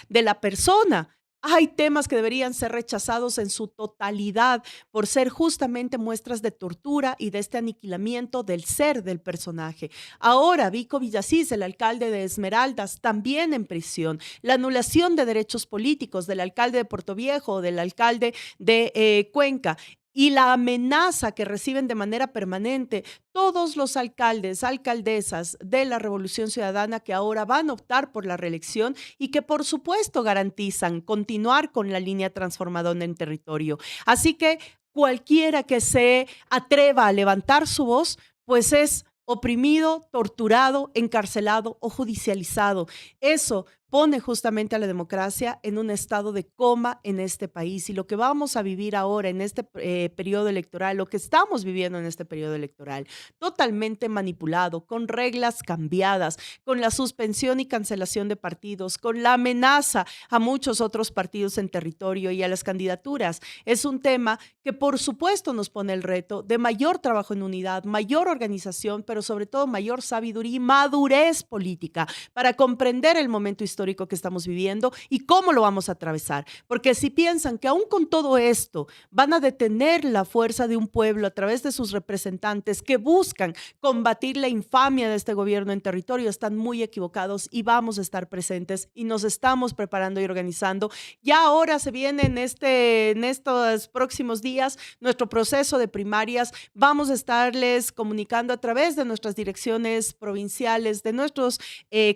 de la persona. Hay temas que deberían ser rechazados en su totalidad por ser justamente muestras de tortura y de este aniquilamiento del ser del personaje. Ahora, Vico Villasís, el alcalde de Esmeraldas, también en prisión. La anulación de derechos políticos del alcalde de Puerto Viejo, del alcalde de Cuenca. Y la amenaza que reciben de manera permanente todos los alcaldes, alcaldesas de la Revolución Ciudadana que ahora van a optar por la reelección y que por supuesto garantizan continuar con la línea transformadora en territorio. Así que cualquiera que se atreva a levantar su voz, pues es oprimido, torturado, encarcelado o judicializado. Eso pone justamente a la democracia en un estado de coma en este país. Y lo que vamos a vivir ahora en este periodo electoral, lo que estamos viviendo en este periodo electoral, totalmente manipulado, con reglas cambiadas, con la suspensión y cancelación de partidos, con la amenaza a muchos otros partidos en territorio y a las candidaturas, es un tema que por supuesto nos pone el reto de mayor trabajo en unidad, mayor organización, pero sobre todo mayor sabiduría y madurez política para comprender el momento histórico histórico que estamos viviendo y cómo lo vamos a atravesar. Porque si piensan que aún con todo esto van a detener la fuerza de un pueblo a través de sus representantes que buscan combatir la infamia de este gobierno en territorio, están muy equivocados y vamos a estar presentes y nos estamos preparando y organizando. Ya ahora se viene en estos próximos días nuestro proceso de primarias. Vamos a estarles comunicando a través de nuestras direcciones provinciales, de nuestros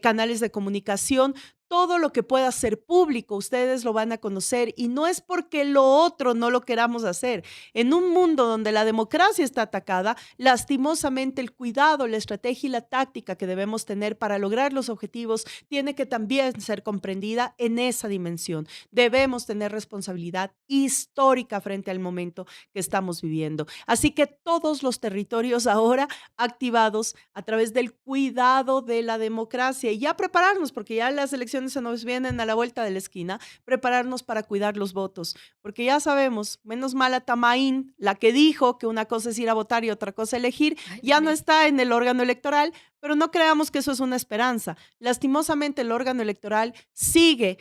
canales de comunicación, todo lo que pueda ser público, ustedes lo van a conocer y no es porque lo otro no lo queramos hacer. En un mundo donde la democracia está atacada, lastimosamente el cuidado, la estrategia y la táctica que debemos tener para lograr los objetivos tiene que también ser comprendida en esa dimensión. Debemos tener responsabilidad histórica frente al momento que estamos viviendo. Así que todos los territorios ahora activados a través del cuidado de la democracia y ya prepararnos porque ya las elecciones se nos vienen a la vuelta de la esquina, prepararnos para cuidar los votos, porque ya sabemos, menos mal a Tamaín, la que dijo que una cosa es ir a votar y otra cosa elegir, ya no está en el órgano electoral, pero no creamos que eso es una esperanza. Lastimosamente el órgano electoral sigue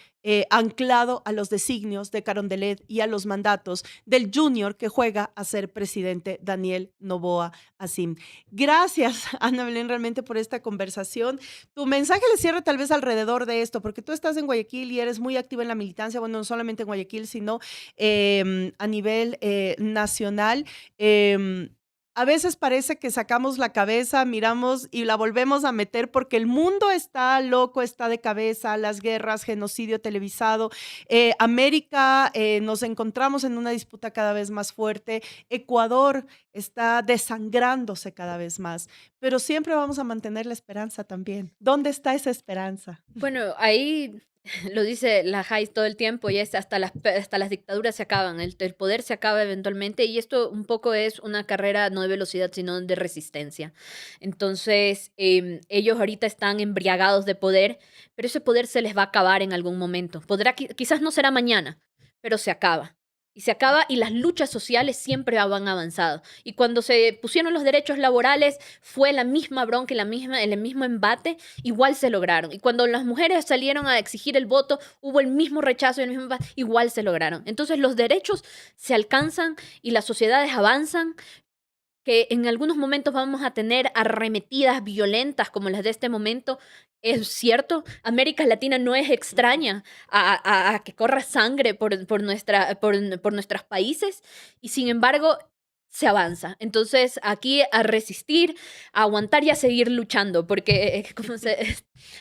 anclado a los designios de Carondelet y a los mandatos del junior que juega a ser presidente, Daniel Noboa Asim. Gracias, Ana Belén, realmente por esta conversación. Tu mensaje le cierre tal vez alrededor de esto, porque tú estás en Guayaquil y eres muy activa en la militancia, bueno, no solamente en Guayaquil, sino a nivel nacional. A veces parece que sacamos la cabeza, miramos y la volvemos a meter porque el mundo está loco, está de cabeza, las guerras, genocidio televisado. América, nos encontramos en una disputa cada vez más fuerte. Ecuador está desangrándose cada vez más, pero siempre vamos a mantener la esperanza también. ¿Dónde está esa esperanza? Bueno, ahí lo dice la Jais todo el tiempo y es hasta las dictaduras se acaban, el poder se acaba eventualmente y esto un poco es una carrera no de velocidad sino de resistencia. Entonces ellos ahorita están embriagados de poder, pero ese poder se les va a acabar en algún momento. Quizás no será mañana, pero se acaba. Y se acaba y las luchas sociales siempre han avanzado. Y cuando se pusieron los derechos laborales fue la misma bronca, el mismo embate, igual se lograron. Y cuando las mujeres salieron a exigir el voto, hubo el mismo rechazo y el mismo embate, igual se lograron. Entonces los derechos se alcanzan y las sociedades avanzan, que en algunos momentos vamos a tener arremetidas violentas como las de este momento. Es cierto, América Latina no es extraña a que corra sangre por nuestros países y sin embargo se avanza. Entonces aquí a resistir, a aguantar y a seguir luchando porque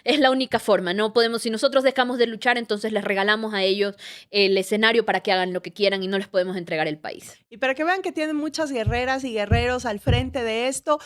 es la única forma. No podemos, si nosotros dejamos de luchar, entonces les regalamos a ellos el escenario para que hagan lo que quieran y no les podemos entregar el país. Y para que vean que tienen muchas guerreras y guerreros al frente de esto,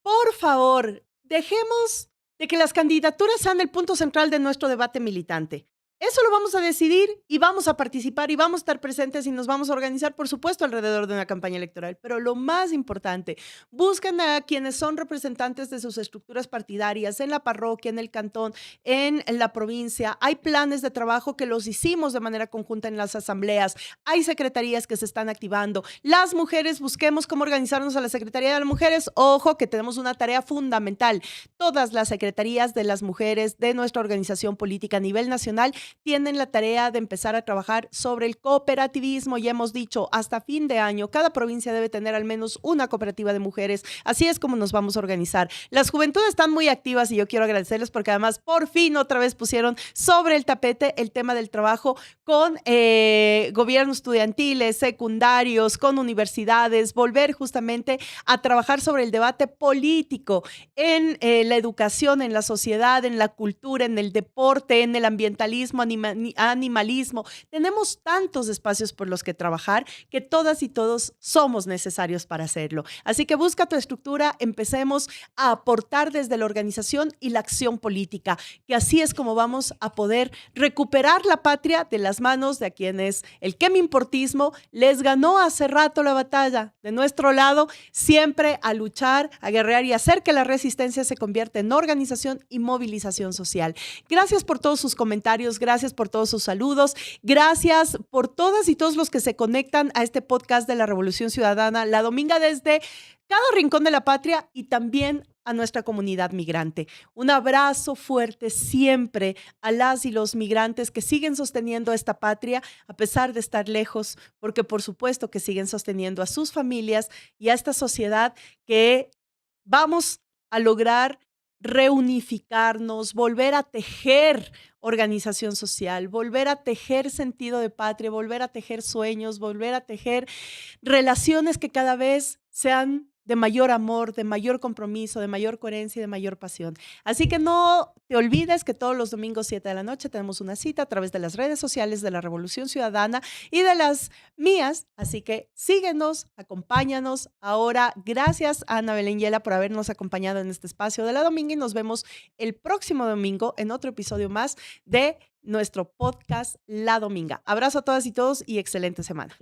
por favor, dejemos de que las candidaturas sean el punto central de nuestro debate militante. Eso lo vamos a decidir y vamos a participar y vamos a estar presentes y nos vamos a organizar, por supuesto, alrededor de una campaña electoral. Pero lo más importante, busquen a quienes son representantes de sus estructuras partidarias en la parroquia, en el cantón, en la provincia. Hay planes de trabajo que los hicimos de manera conjunta en las asambleas. Hay secretarías que se están activando. Las mujeres, busquemos cómo organizarnos a la Secretaría de las Mujeres. Ojo, que tenemos una tarea fundamental. Todas las secretarías de las mujeres de nuestra organización política a nivel nacional tienen la tarea de empezar a trabajar sobre el cooperativismo. Ya hemos dicho, hasta fin de año, cada provincia debe tener al menos una cooperativa de mujeres. Así es como nos vamos a organizar. Las juventudes están muy activas y yo quiero agradecerles porque además por fin otra vez pusieron sobre el tapete el tema del trabajo con gobiernos estudiantiles, secundarios, con universidades, volver justamente a trabajar sobre el debate político en la educación, en la sociedad, en la cultura, en el deporte, en el ambientalismo, animalismo. Tenemos tantos espacios por los que trabajar que todas y todos somos necesarios para hacerlo. Así que busca tu estructura, empecemos a aportar desde la organización y la acción política, que así es como vamos a poder recuperar la patria de las manos de a quienes el quemimportismo les ganó hace rato la batalla. De nuestro lado, siempre a luchar, a guerrear y hacer que la resistencia se convierta en organización y movilización social. Gracias por todos sus comentarios, gracias por todos sus saludos, gracias por todas y todos los que se conectan a este podcast de la Revolución Ciudadana, La Dominga desde cada rincón de la patria y también a nuestra comunidad migrante. Un abrazo fuerte siempre a las y los migrantes que siguen sosteniendo esta patria a pesar de estar lejos, porque por supuesto que siguen sosteniendo a sus familias y a esta sociedad que vamos a lograr reunificarnos, volver a tejer organización social, volver a tejer sentido de patria, volver a tejer sueños, volver a tejer relaciones que cada vez sean de mayor amor, de mayor compromiso, de mayor coherencia y de mayor pasión. Así que no te olvides que todos los domingos 7 de la noche tenemos una cita a través de las redes sociales de la Revolución Ciudadana y de las mías. Así que síguenos, acompáñanos. Ahora, gracias a Ana Belén Yela por habernos acompañado en este espacio de la Dominga y nos vemos el próximo domingo en otro episodio más de nuestro podcast La Dominga. Abrazo a todas y todos y excelente semana.